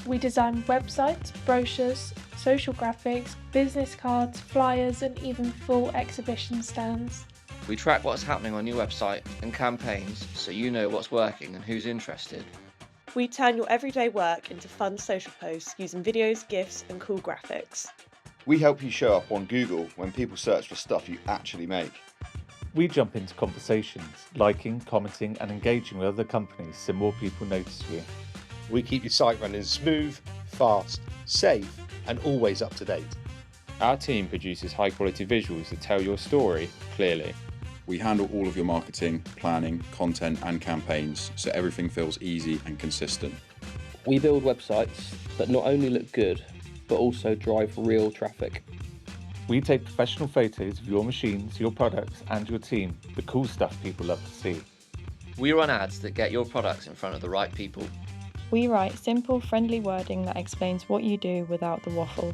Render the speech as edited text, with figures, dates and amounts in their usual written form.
We design websites, brochures, social graphics, business cards, flyers, and even full exhibition stands. We track what's happening on your website and campaigns so you know what's working and who's interested. We turn your everyday work into fun social posts using videos, GIFs, and cool graphics. We help you show up on Google when people search for stuff you actually make. We jump into conversations, liking, commenting, and engaging with other companies so more people notice you. We keep your site running smooth, fast, safe, and always up to date. Our team produces high-quality visuals that tell your story clearly. We handle all of your marketing, planning, content, and campaigns, so everything feels easy and consistent. We build websites that not only look good, but also drive real traffic. We take professional photos of your machines, your products, and your team, the cool stuff people love to see. We run ads that get your products in front of the right people. We write simple, friendly wording that explains what you do without the waffle.